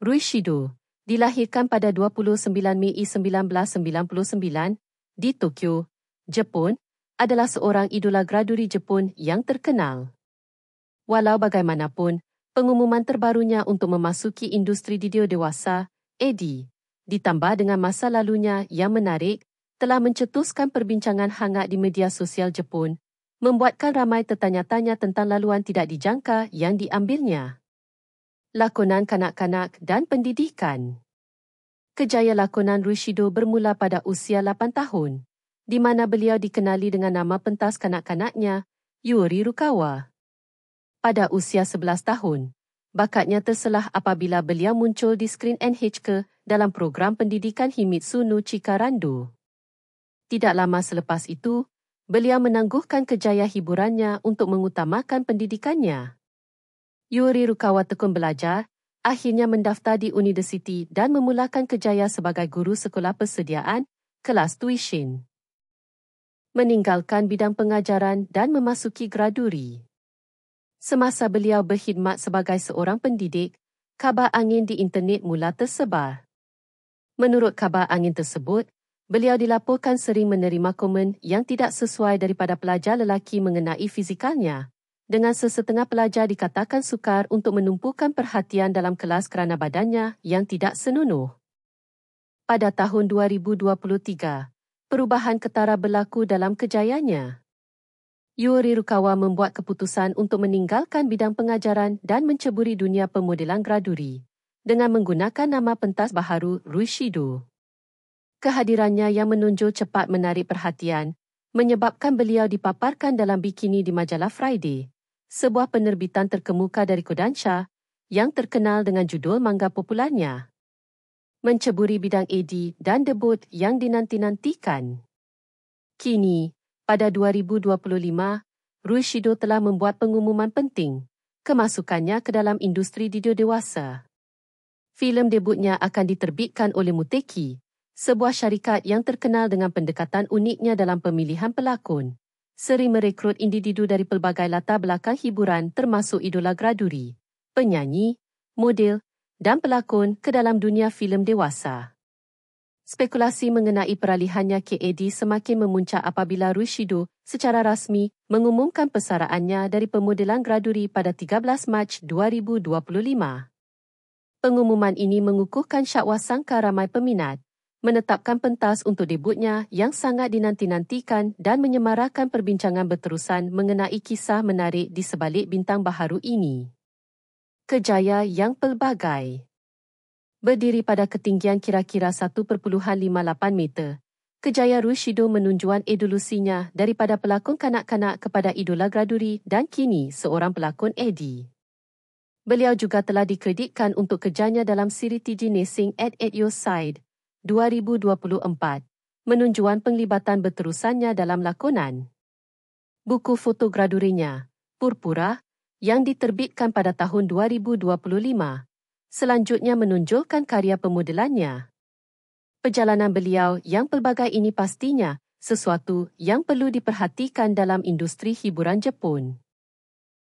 Ruishido, dilahirkan pada 29 Mei 1999 di Tokyo, Jepun, adalah seorang idola graduri Jepun yang terkenal. Walau bagaimanapun, pengumuman terbarunya untuk memasuki industri video dewasa, AD, ditambah dengan masa lalunya yang menarik, telah mencetuskan perbincangan hangat di media sosial Jepun, membuatkan ramai tertanya-tanya tentang laluan tidak dijangka yang diambilnya. Lakonan kanak-kanak dan pendidikan. Kejaya lakonan Ruishido bermula pada usia 8 tahun, di mana beliau dikenali dengan nama pentas kanak-kanaknya, Yuri Rukawa. Pada usia 11 tahun, bakatnya terselah apabila beliau muncul di skrin NHK dalam program pendidikan Himitsu no Chikarando. Tidak lama selepas itu, beliau menangguhkan kejaya hiburannya untuk mengutamakan pendidikannya. Yuri Rukawa tekun belajar, akhirnya mendaftar di universiti dan memulakan kejaya sebagai guru sekolah persediaan, kelas tuition. Meninggalkan bidang pengajaran dan memasuki graduri. Semasa beliau berkhidmat sebagai seorang pendidik, kabar angin di internet mula tersebar. Menurut kabar angin tersebut, beliau dilaporkan sering menerima komen yang tidak sesuai daripada pelajar lelaki mengenai fizikalnya, dengan sesetengah pelajar dikatakan sukar untuk menumpukan perhatian dalam kelas kerana badannya yang tidak senonoh. Pada tahun 2023, perubahan ketara berlaku dalam kejayanya. Yuri Rukawa membuat keputusan untuk meninggalkan bidang pengajaran dan menceburi dunia pemodelan graduri dengan menggunakan nama pentas baharu Ruishido. Kehadirannya yang menonjol cepat menarik perhatian, menyebabkan beliau dipaparkan dalam bikini di majalah Friday, sebuah penerbitan terkemuka dari Kodansha yang terkenal dengan judul manga popularnya. Menceburi bidang AD dan debut yang dinanti-nantikan. Kini, pada 2025, Ruishido telah membuat pengumuman penting, kemasukannya ke dalam industri video dewasa. Filem debutnya akan diterbitkan oleh Muteki, sebuah syarikat yang terkenal dengan pendekatan uniknya dalam pemilihan pelakon, sering merekrut individu dari pelbagai latar belakang hiburan termasuk idola graduri, penyanyi, model dan pelakon ke dalam dunia filem dewasa. Spekulasi mengenai peralihannya ke AD semakin memuncak apabila Ruishido secara rasmi mengumumkan persaraannya dari pemodelan graduri pada 13 Mac 2025. Pengumuman ini mengukuhkan syakwa sangka ramai peminat, menetapkan pentas untuk debutnya yang sangat dinanti-nantikan dan menyemarakan perbincangan berterusan mengenai kisah menarik di sebalik bintang baharu ini. Kejaya yang pelbagai. Berdiri pada ketinggian kira-kira 1.58 meter, kejaya Ruishido menunjukkan evolusinya daripada pelakon kanak-kanak kepada idola graduri dan kini seorang pelakon AD. Beliau juga telah dikreditkan untuk kerjanya dalam siri TG Nacing at Your Side 2024, menunjukkan penglibatan berterusannya dalam lakonan. Buku foto gradurinya, Purpura, yang diterbitkan pada tahun 2025, selanjutnya menonjolkan karya pemodelannya. Perjalanan beliau yang pelbagai ini pastinya sesuatu yang perlu diperhatikan dalam industri hiburan Jepun.